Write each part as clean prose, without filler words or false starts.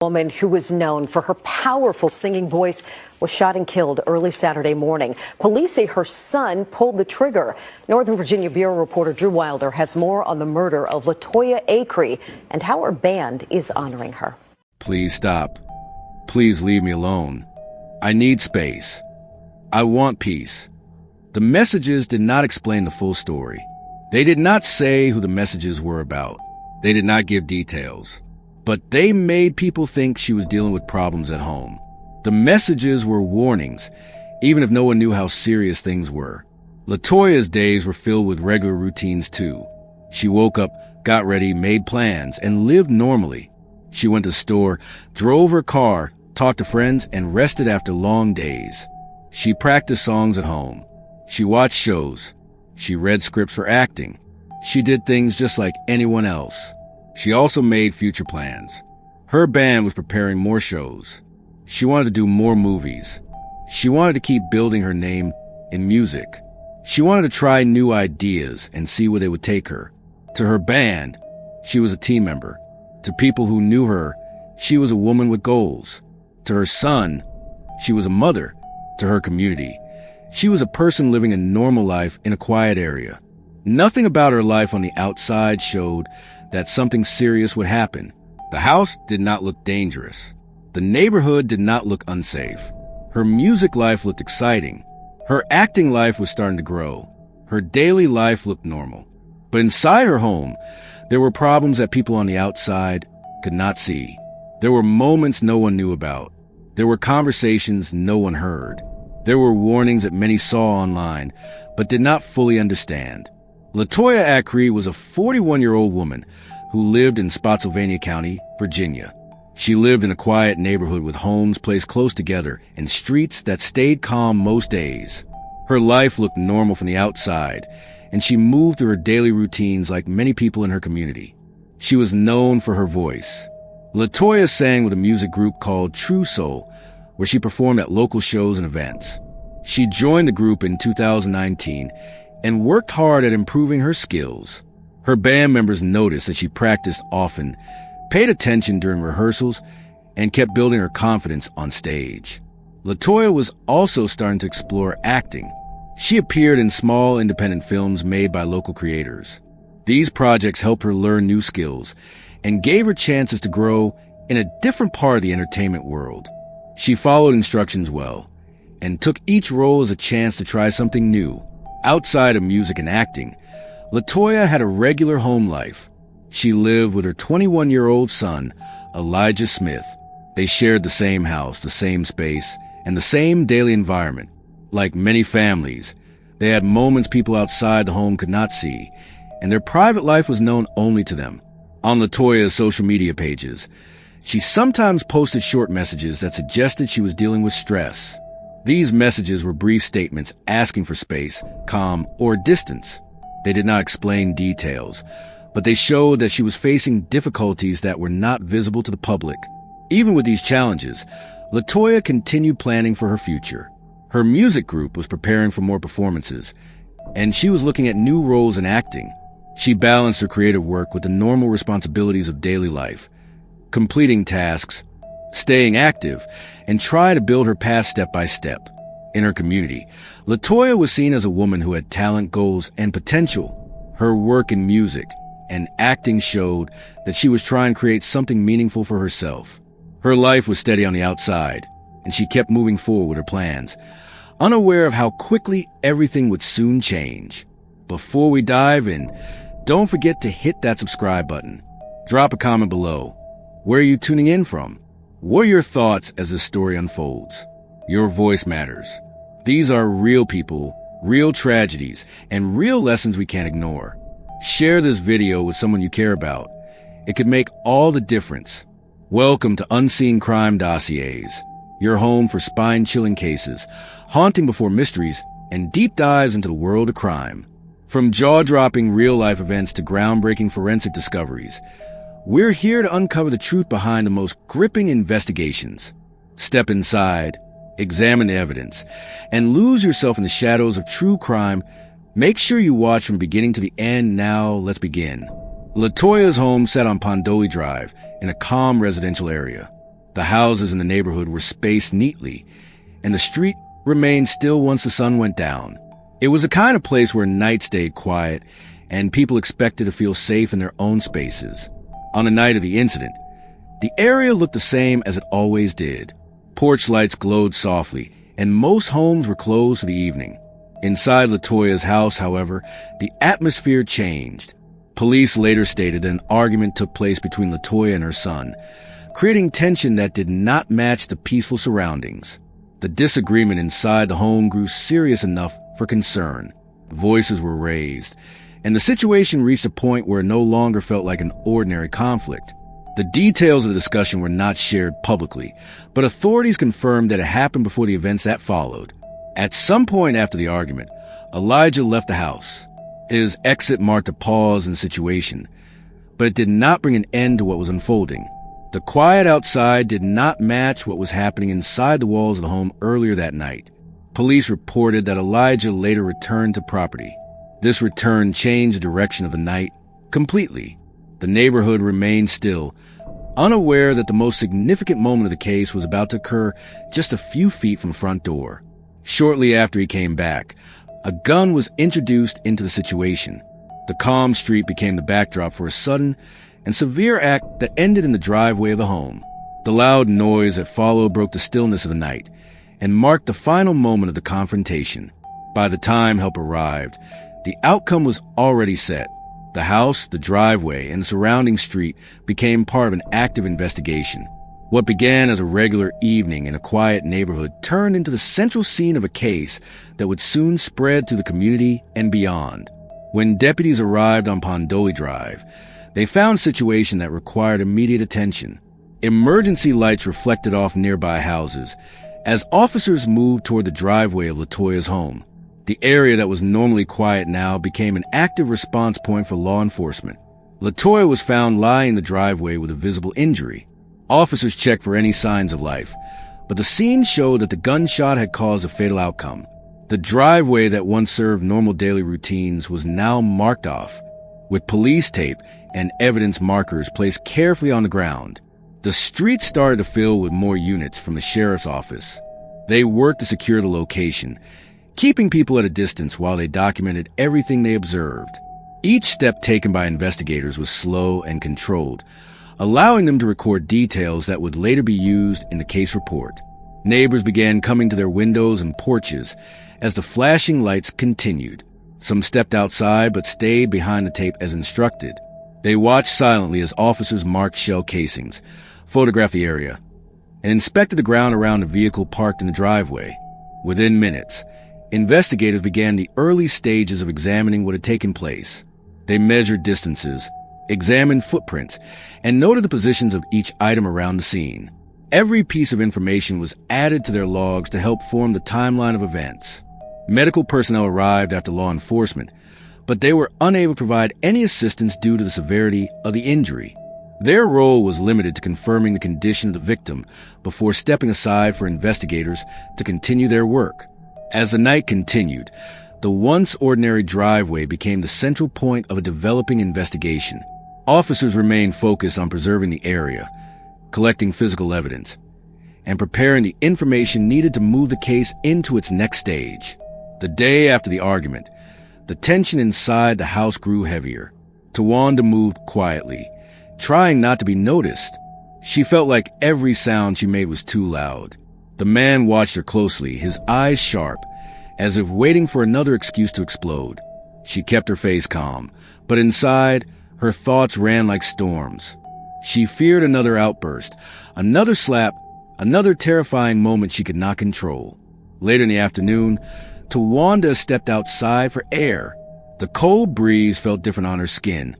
Woman who was known for her powerful singing voice was shot and killed early Saturday morning. Police say her son pulled the trigger. Northern Virginia Bureau reporter Drew Wilder has more on the murder of LaToya Acree and how her band is honoring her. Please stop. Please leave me alone. I need space. I want peace. The messages did not explain the full story. They did not say who the messages were about. They did not give details. But they made people think she was dealing with problems at home. The messages were warnings, even if no one knew how serious things were. LaToya's days were filled with regular routines too. She woke up, got ready, made plans, and lived normally. She went to the store, drove her car, talked to friends, and rested after long days. She practiced songs at home. She watched shows. She read scripts for acting. She did things just like anyone else. She also made future plans. Her band was preparing more shows. She wanted to do more movies. She wanted to keep building her name in music. She wanted to try new ideas and see where they would take her. To her band, she was a team member. To people who knew her, she was a woman with goals. To her son, she was a mother. To her community, she was a person living a normal life in a quiet area. Nothing about her life on the outside showed that something serious would happen. The house did not look dangerous. The neighborhood did not look unsafe. Her music life looked exciting. Her acting life was starting to grow. Her daily life looked normal. But inside her home, there were problems that people on the outside could not see. There were moments no one knew about. There were conversations no one heard. There were warnings that many saw online, but did not fully understand. LaToya Acree was a 41-year-old woman who lived in Spotsylvania County, Virginia. She lived in a quiet neighborhood with homes placed close together and streets that stayed calm most days. Her life looked normal from the outside, and she moved through her daily routines like many people in her community. She was known for her voice. LaToya sang with a music group called True Soul, where she performed at local shows and events. She joined the group in 2019 and worked hard at improving her skills. Her band members noticed that she practiced often, paid attention during rehearsals, and kept building her confidence on stage. LaToya was also starting to explore acting. She appeared in small independent films made by local creators. These projects helped her learn new skills and gave her chances to grow in a different part of the entertainment world. She followed instructions well and took each role as a chance to try something new. Outside of music and acting, LaToya had a regular home life. She lived with her 21-year-old son, Elijah Smith. They shared the same house, the same space, and the same daily environment. Like many families, they had moments people outside the home could not see, and their private life was known only to them. On LaToya's social media pages, she sometimes posted short messages that suggested she was dealing with stress. These messages were brief statements asking for space, calm, or distance. They did not explain details, but they showed that she was facing difficulties that were not visible to the public. Even with these challenges, LaToya continued planning for her future. Her music group was preparing for more performances, and she was looking at new roles in acting. She balanced her creative work with the normal responsibilities of daily life, completing tasks, staying active, and try to build her path step by step. In her community, LaToya was seen as a woman who had talent, goals, and potential. Her work in music and acting showed that she was trying to create something meaningful for herself. Her life was steady on the outside, and she kept moving forward with her plans, unaware of how quickly everything would soon change. Before we dive in, don't forget to hit that subscribe button. Drop a comment below. Where are you tuning in from? What are your thoughts as this story unfolds? Your voice matters. These are real people, real tragedies, and real lessons we can't ignore. Share this video with someone you care about. It could make all the difference. Welcome to Unseen Crime Dossiers, your home for spine-chilling cases, haunting before mysteries, and deep dives into the world of crime. From jaw-dropping real-life events to groundbreaking forensic discoveries, we're here to uncover the truth behind the most gripping investigations. Step inside, examine the evidence, and lose yourself in the shadows of true crime. Make sure you watch from beginning to the end. Now, let's begin. LaToya's home sat on Pondoli Drive in a calm residential area. The houses in the neighborhood were spaced neatly, and the street remained still once the sun went down. It was the kind of place where night stayed quiet, and people expected to feel safe in their own spaces. On the night of the incident, the area looked the same as it always did. Porch lights glowed softly, and most homes were closed for the evening. Inside LaToya's house, however, the atmosphere changed. Police later stated that an argument took place between LaToya and her son, creating tension that did not match the peaceful surroundings. The disagreement inside the home grew serious enough for concern. Voices were raised, and the situation reached a point where it no longer felt like an ordinary conflict. The details of the discussion were not shared publicly, but authorities confirmed that it happened before the events that followed. At some point after the argument, Elijah left the house. His exit marked a pause in the situation, but it did not bring an end to what was unfolding. The quiet outside did not match what was happening inside the walls of the home earlier that night. Police reported that Elijah later returned to property. This return changed the direction of the night completely. The neighborhood remained still, unaware that the most significant moment of the case was about to occur just a few feet from the front door. Shortly after he came back, a gun was introduced into the situation. The calm street became the backdrop for a sudden and severe act that ended in the driveway of the home. The loud noise that followed broke the stillness of the night and marked the final moment of the confrontation. By the time help arrived, the outcome was already set. The house, the driveway, and the surrounding street became part of an active investigation. What began as a regular evening in a quiet neighborhood turned into the central scene of a case that would soon spread through the community and beyond. When deputies arrived on Pondoli Drive, they found a situation that required immediate attention. Emergency lights reflected off nearby houses as officers moved toward the driveway of LaToya's home. The area that was normally quiet now became an active response point for law enforcement. LaToya was found lying in the driveway with a visible injury. Officers checked for any signs of life, but the scene showed that the gunshot had caused a fatal outcome. The driveway that once served normal daily routines was now marked off, with police tape and evidence markers placed carefully on the ground. The street started to fill with more units from the sheriff's office. They worked to secure the location, keeping people at a distance while they documented everything they observed. Each step taken by investigators was slow and controlled, allowing them to record details that would later be used in the case report. Neighbors began coming to their windows and porches as the flashing lights continued. Some stepped outside but stayed behind the tape as instructed. They watched silently as officers marked shell casings, photographed the area, and inspected the ground around the vehicle parked in the driveway. Within minutes, investigators began the early stages of examining what had taken place. They measured distances, examined footprints, and noted the positions of each item around the scene. Every piece of information was added to their logs to help form the timeline of events. Medical personnel arrived after law enforcement, but they were unable to provide any assistance due to the severity of the injury. Their role was limited to confirming the condition of the victim before stepping aside for investigators to continue their work. As the night continued, the once ordinary driveway became the central point of a developing investigation. Officers remained focused on preserving the area, collecting physical evidence, and preparing the information needed to move the case into its next stage. The day after the argument, the tension inside the house grew heavier. Tawanda moved quietly, trying not to be noticed. She felt like every sound she made was too loud. The man watched her closely, his eyes sharp, as if waiting for another excuse to explode. She kept her face calm, but inside, her thoughts ran like storms. She feared another outburst, another slap, another terrifying moment she could not control. Later in the afternoon, Tawanda stepped outside for air. The cold breeze felt different on her skin,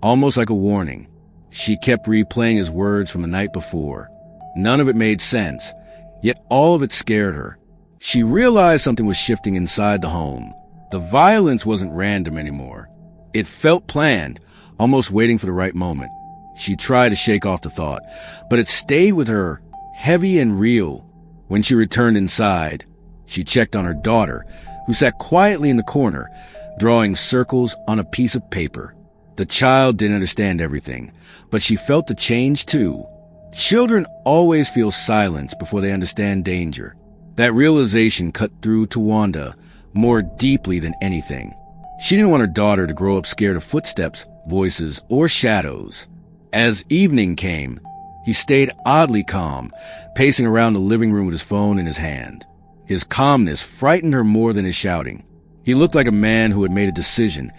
almost like a warning. She kept replaying his words from the night before. None of it made sense, yet all of it scared her. She realized something was shifting inside the home. The violence wasn't random anymore. It felt planned, almost waiting for the right moment. She tried to shake off the thought, but it stayed with her, heavy and real. When she returned inside, she checked on her daughter, who sat quietly in the corner, drawing circles on a piece of paper. The child didn't understand everything, but she felt the change too. Children always feel silence before they understand danger. That realization cut through Tawanda more deeply than anything. She didn't want her daughter to grow up scared of footsteps, voices, or shadows. As evening came, he stayed oddly calm, pacing around the living room with his phone in his hand. His calmness frightened her more than his shouting. He looked like a man who had made a decision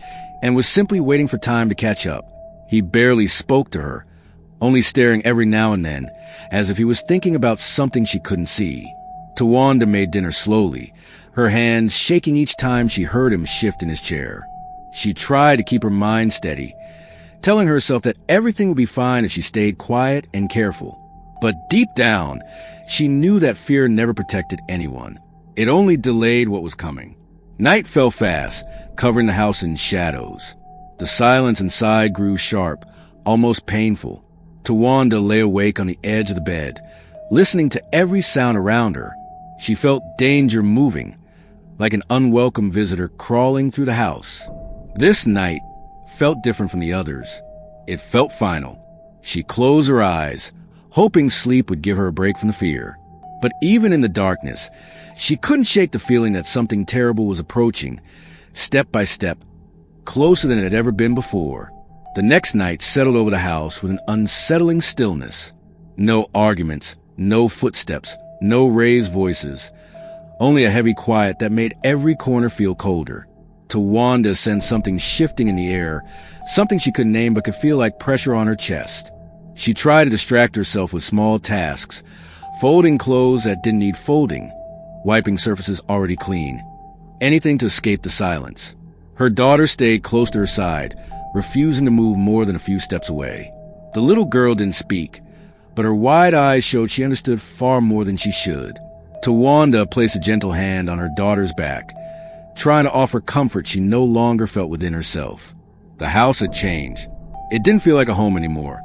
and was simply waiting for time to catch up. He barely spoke to her, only staring every now and then, as if he was thinking about something she couldn't see. Tawanda made dinner slowly, her hands shaking each time she heard him shift in his chair. She tried to keep her mind steady, telling herself that everything would be fine if she stayed quiet and careful. But deep down, she knew that fear never protected anyone. It only delayed what was coming. Night fell fast, covering the house in shadows. The silence inside grew sharp, almost painful. Tawanda lay awake on the edge of the bed, listening to every sound around her. She felt danger moving, like an unwelcome visitor crawling through the house. This night felt different from the others. It felt final. She closed her eyes, hoping sleep would give her a break from the fear. But even in the darkness, she couldn't shake the feeling that something terrible was approaching, step by step, closer than it had ever been before. The next night settled over the house with an unsettling stillness. No arguments, no footsteps, no raised voices. Only a heavy quiet that made every corner feel colder. Tawanda sensed something shifting in the air, something she couldn't name but could feel like pressure on her chest. She tried to distract herself with small tasks, folding clothes that didn't need folding, wiping surfaces already clean, anything to escape the silence. Her daughter stayed close to her side, refusing to move more than a few steps away. The little girl didn't speak, but her wide eyes showed she understood far more than she should. Tawanda placed a gentle hand on her daughter's back, trying to offer comfort she no longer felt within herself. The house had changed. It didn't feel like a home anymore.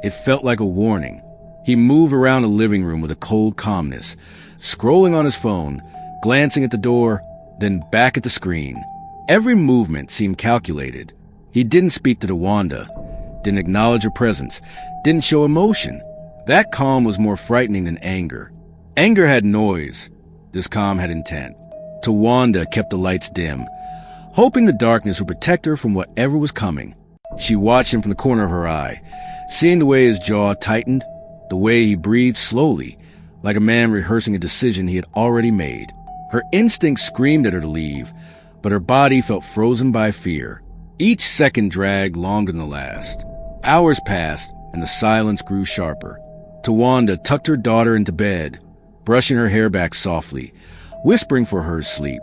It felt like a warning. He moved around the living room with a cold calmness, scrolling on his phone, glancing at the door, then back at the screen. Every movement seemed calculated. He didn't speak to Tawanda, didn't acknowledge her presence, didn't show emotion. That calm was more frightening than anger. Anger had noise. This calm had intent. Tawanda kept the lights dim, hoping the darkness would protect her from whatever was coming. She watched him from the corner of her eye, seeing the way his jaw tightened, the way he breathed slowly, like a man rehearsing a decision he had already made. Her instincts screamed at her to leave, but her body felt frozen by fear. Each second dragged longer than the last. Hours passed, and the silence grew sharper. Tawanda tucked her daughter into bed, brushing her hair back softly, whispering for her sleep.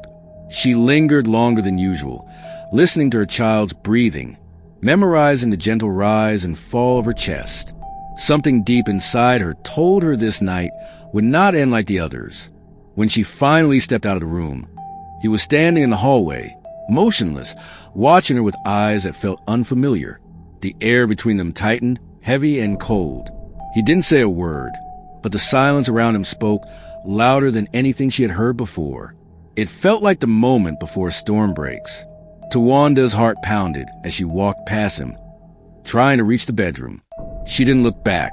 She lingered longer than usual, listening to her child's breathing, memorizing the gentle rise and fall of her chest. Something deep inside her told her this night would not end like the others. When she finally stepped out of the room, he was standing in the hallway, motionless, watching her with eyes that felt unfamiliar. The air between them tightened, heavy and cold. He didn't say a word, but the silence around him spoke louder than anything she had heard before. It felt like the moment before a storm breaks. Tawanda's heart pounded as she walked past him, trying to reach the bedroom. She didn't look back,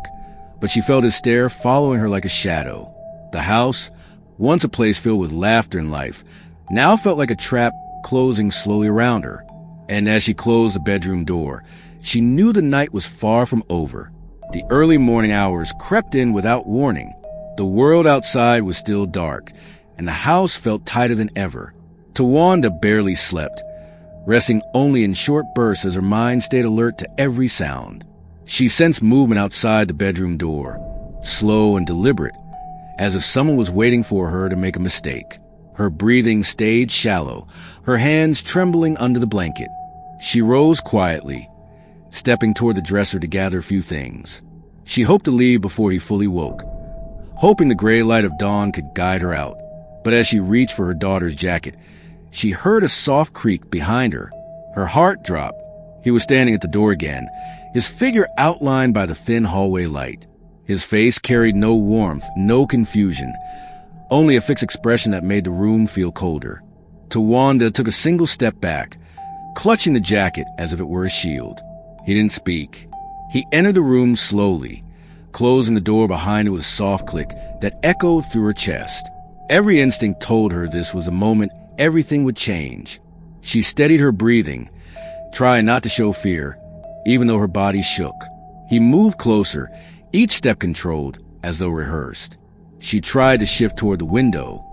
but she felt his stare following her like a shadow. The house, once a place filled with laughter and life, now felt like a trap closing slowly around her. And as she closed the bedroom door, she knew the night was far from over. The early morning hours crept in without warning. The world outside was still dark, and the house felt tighter than ever. Tawanda barely slept, resting only in short bursts as her mind stayed alert to every sound. She sensed movement outside the bedroom door, slow and deliberate, as if someone was waiting for her to make a mistake. Her breathing stayed shallow, her hands trembling under the blanket. She rose quietly, stepping toward the dresser to gather a few things. She hoped to leave before he fully woke, hoping the gray light of dawn could guide her out. But as she reached for her daughter's jacket, she heard a soft creak behind her. Her heart dropped. He was standing at the door again, his figure outlined by the thin hallway light. His face carried no warmth, no confusion, only a fixed expression that made the room feel colder. Tawanda took a single step back, clutching the jacket as if it were a shield. He didn't speak. He entered the room slowly, closing the door behind her with a soft click that echoed through her chest. Every instinct told her this was a moment everything would change. She steadied her breathing, trying not to show fear, even though her body shook. He moved closer, each step controlled, as though rehearsed. She tried to shift toward the window,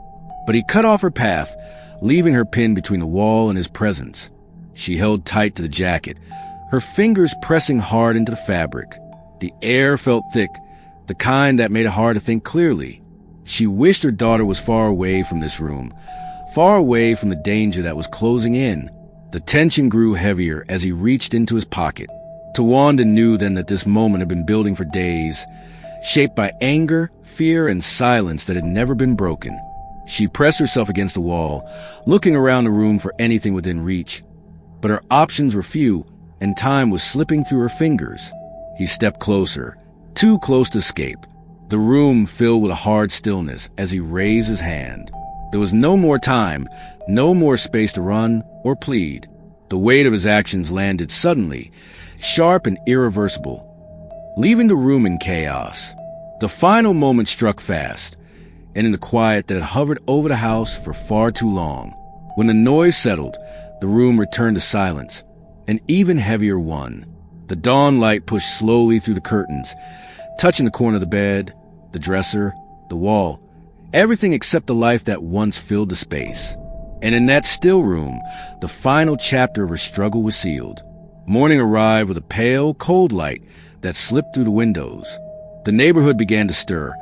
but he cut off her path, leaving her pinned between the wall and his presence. She held tight to the jacket, her fingers pressing hard into the fabric. The air felt thick, the kind that made it hard to think clearly. She wished her daughter was far away from this room, far away from the danger that was closing in. The tension grew heavier as he reached into his pocket. Tawanda knew then that this moment had been building for days, shaped by anger, fear, and silence that had never been broken. She pressed herself against the wall, looking around the room for anything within reach. But her options were few, and time was slipping through her fingers. He stepped closer, too close to escape. The room filled with a hard stillness as he raised his hand. There was no more time, no more space to run or plead. The weight of his actions landed suddenly, sharp and irreversible, leaving the room in chaos. The final moment struck fast, and in the quiet that had hovered over the house for far too long. When the noise settled, the room returned to silence, an even heavier one. The dawn light pushed slowly through the curtains, touching the corner of the bed, the dresser, the wall, everything except the life that once filled the space. And in that still room, the final chapter of her struggle was sealed. Morning arrived with a pale, cold light that slipped through the windows. The neighborhood began to stir,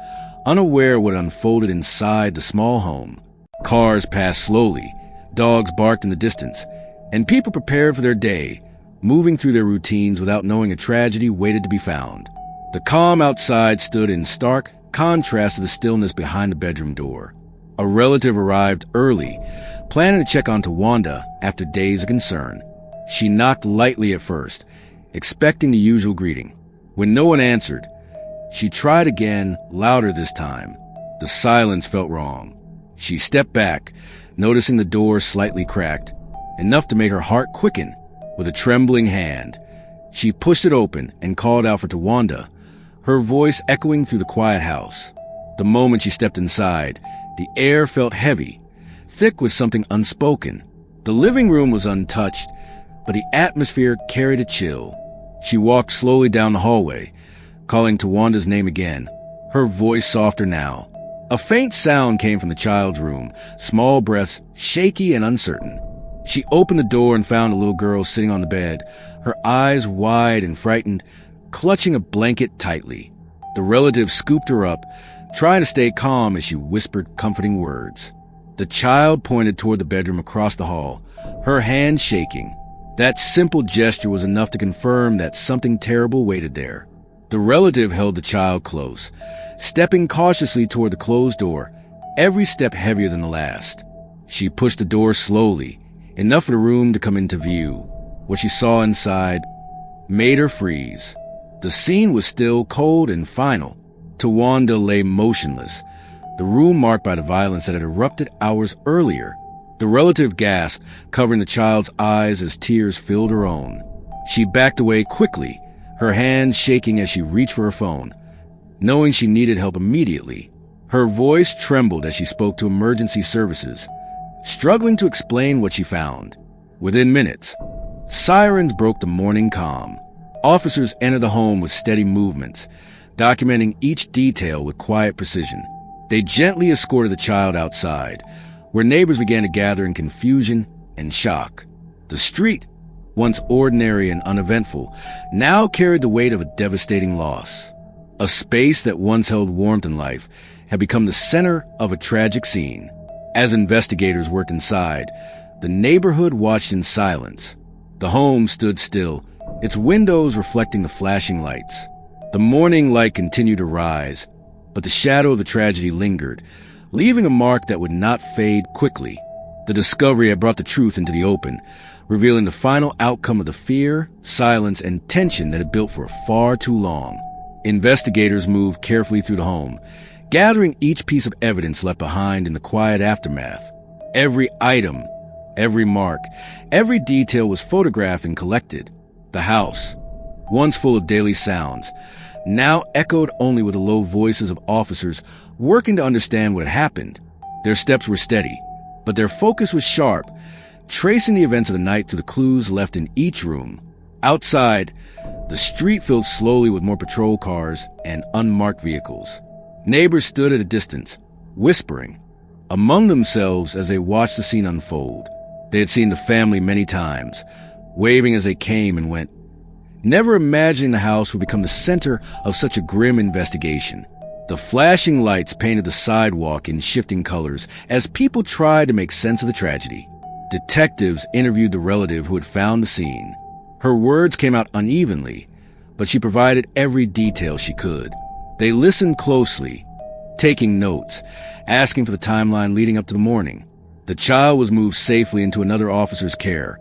unaware of what unfolded inside the small home. Cars passed slowly, dogs barked in the distance, and people prepared for their day, moving through their routines without knowing a tragedy waited to be found. The calm outside stood in stark contrast to the stillness behind the bedroom door. A relative arrived early, planning to check on Tawanda after days of concern. She knocked lightly at first, expecting the usual greeting. When no one answered, she tried again, louder this time. The silence felt wrong. She stepped back, noticing the door slightly cracked, enough to make her heart quicken. With a trembling hand, she pushed it open and called out for Tawanda, her voice echoing through the quiet house. The moment she stepped inside, the air felt heavy, thick with something unspoken. The living room was untouched, but the atmosphere carried a chill. She walked slowly down the hallway, calling Tawanda's name again, her voice softer now. A faint sound came from the child's room, small breaths, shaky and uncertain. She opened the door and found a little girl sitting on the bed, her eyes wide and frightened, clutching a blanket tightly. The relative scooped her up, trying to stay calm as she whispered comforting words. The child pointed toward the bedroom across the hall, her hand shaking. That simple gesture was enough to confirm that something terrible waited there. The relative held the child close, stepping cautiously toward the closed door, every step heavier than the last. She pushed the door slowly, enough for the room to come into view. What she saw inside made her freeze. The scene was still, cold, and final. Tawanda lay motionless, the room marked by the violence that had erupted hours earlier. The relative gasped, covering the child's eyes as tears filled her own. She backed away quickly, her hands shaking as she reached for her phone, knowing she needed help immediately. Her voice trembled as she spoke to emergency services, struggling to explain what she found. Within minutes, sirens broke the morning calm. Officers entered the home with steady movements, documenting each detail with quiet precision. They gently escorted the child outside, where neighbors began to gather in confusion and shock. The street, once ordinary and uneventful, now carried the weight of a devastating loss. A space that once held warmth and life had become the center of a tragic scene. As investigators worked inside, the neighborhood watched in silence. The home stood still, its windows reflecting the flashing lights. The morning light continued to rise, but the shadow of the tragedy lingered, leaving a mark that would not fade quickly. The discovery had brought the truth into the open, revealing the final outcome of the fear, silence, and tension that had built for far too long. Investigators moved carefully through the home, gathering each piece of evidence left behind in the quiet aftermath. Every item, every mark, every detail was photographed and collected. The house, once full of daily sounds, now echoed only with the low voices of officers working to understand what had happened. Their steps were steady, but their focus was sharp, tracing the events of the night through the clues left in each room. Outside, the street filled slowly with more patrol cars and unmarked vehicles. Neighbors stood at a distance, whispering among themselves as they watched the scene unfold. They had seen the family many times, waving as they came and went, never imagining the house would become the center of such a grim investigation. The flashing lights painted the sidewalk in shifting colors as people tried to make sense of the tragedy. Detectives interviewed the relative who had found the scene. Her words came out unevenly, but she provided every detail she could. They listened closely, taking notes, asking for the timeline leading up to the morning. The child was moved safely into another officer's care,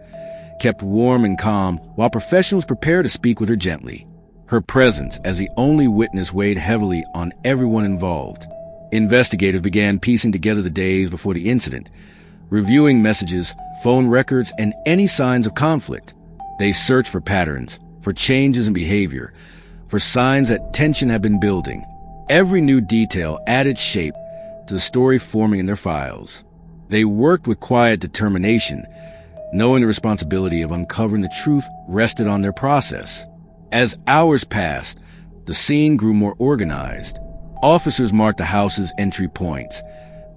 kept warm and calm while professionals prepared to speak with her gently. Her presence as the only witness weighed heavily on everyone involved. Investigators began piecing together the days before the incident, reviewing messages, phone records, and any signs of conflict. They searched for patterns, for changes in behavior, for signs that tension had been building. Every new detail added shape to the story forming in their files. They worked with quiet determination, knowing the responsibility of uncovering the truth rested on their process. As hours passed, the scene grew more organized. Officers marked the house's entry points,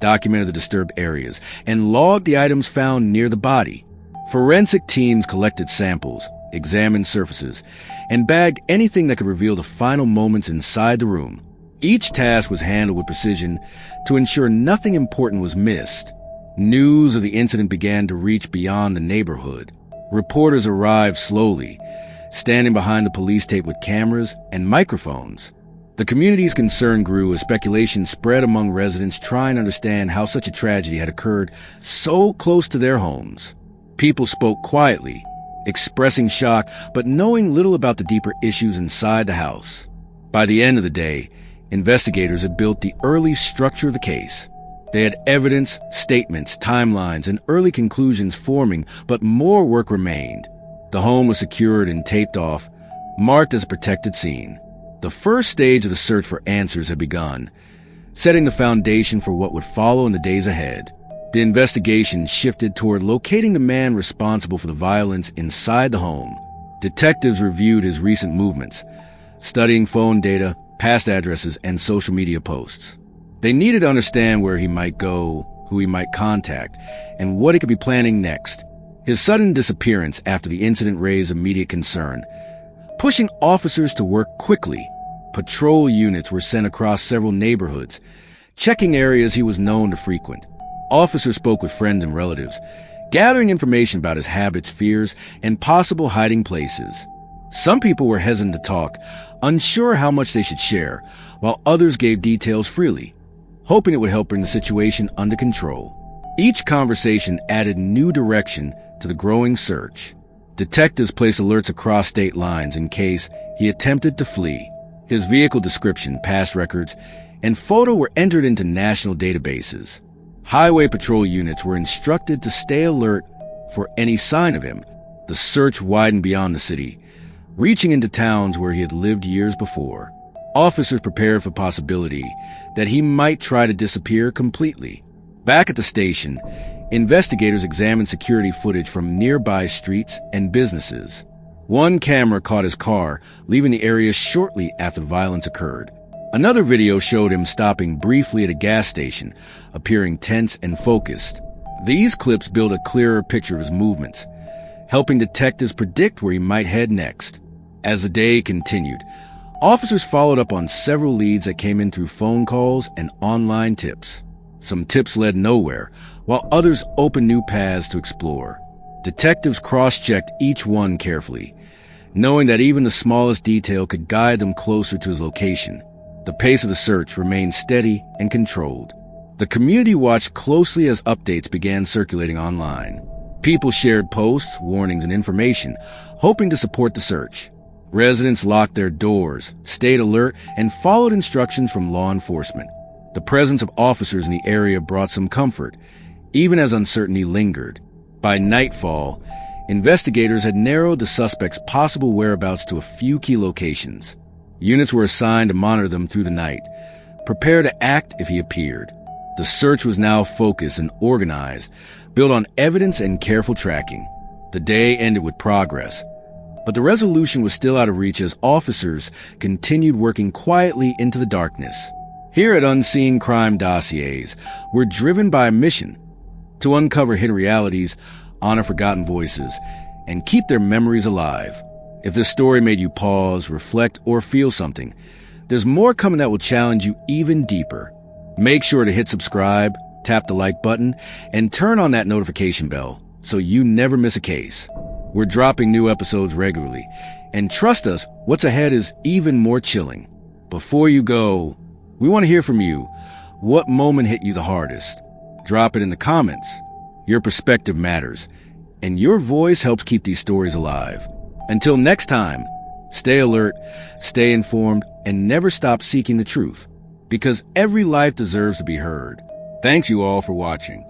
documented the disturbed areas, and logged the items found near the body. Forensic teams collected samples, examined surfaces, and bagged anything that could reveal the final moments inside the room. Each task was handled with precision to ensure nothing important was missed. News of the incident began to reach beyond the neighborhood. Reporters arrived slowly, standing behind the police tape with cameras and microphones. The community's concern grew as speculation spread among residents trying to understand how such a tragedy had occurred so close to their homes. People spoke quietly, expressing shock, but knowing little about the deeper issues inside the house. By the end of the day, investigators had built the early structure of the case. They had evidence, statements, timelines, and early conclusions forming, but more work remained. The home was secured and taped off, marked as a protected scene. The first stage of the search for answers had begun, setting the foundation for what would follow in the days ahead. The investigation shifted toward locating the man responsible for the violence inside the home. Detectives reviewed his recent movements, studying phone data, past addresses, and social media posts. They needed to understand where he might go, who he might contact, and what he could be planning next. His sudden disappearance after the incident raised immediate concern, pushing officers to work quickly. Patrol units were sent across several neighborhoods, checking areas he was known to frequent. Officers spoke with friends and relatives, gathering information about his habits, fears, and possible hiding places. Some people were hesitant to talk, unsure how much they should share, while others gave details freely, hoping it would help bring the situation under control. Each conversation added new direction to the growing search. Detectives placed alerts across state lines in case he attempted to flee. His vehicle description, past records, and photo were entered into national databases. Highway patrol units were instructed to stay alert for any sign of him. The search widened beyond the city, reaching into towns where he had lived years before. Officers prepared for the possibility that he might try to disappear completely. Back at the station, investigators examined security footage from nearby streets and businesses. One camera caught his car, leaving the area shortly after the violence occurred. Another video showed him stopping briefly at a gas station, appearing tense and focused. These clips build a clearer picture of his movements, helping detectives predict where he might head next. As the day continued, officers followed up on several leads that came in through phone calls and online tips. Some tips led nowhere, while others opened new paths to explore. Detectives cross-checked each one carefully, knowing that even the smallest detail could guide them closer to his location. The pace of the search remained steady and controlled. The community watched closely as updates began circulating online. People shared posts, warnings, and information, hoping to support the search. Residents locked their doors, stayed alert, and followed instructions from law enforcement. The presence of officers in the area brought some comfort, even as uncertainty lingered. By nightfall, investigators had narrowed the suspect's possible whereabouts to a few key locations. Units were assigned to monitor them through the night, prepare to act if he appeared. The search was now focused and organized, built on evidence and careful tracking. The day ended with progress, but the resolution was still out of reach as officers continued working quietly into the darkness. Here at Unseen Crime Dossiers, we're driven by a mission to uncover hidden realities, honor forgotten voices, and keep their memories alive. If this story made you pause, reflect, or feel something, there's more coming that will challenge you even deeper. Make sure to hit subscribe, tap the like button, and turn on that notification bell so you never miss a case. We're dropping new episodes regularly, and trust us, what's ahead is even more chilling. Before you go, we want to hear from you. What moment hit you the hardest? Drop it in the comments. Your perspective matters, and your voice helps keep these stories alive. Until next time, stay alert, stay informed, and never stop seeking the truth, because every life deserves to be heard. Thanks you all for watching.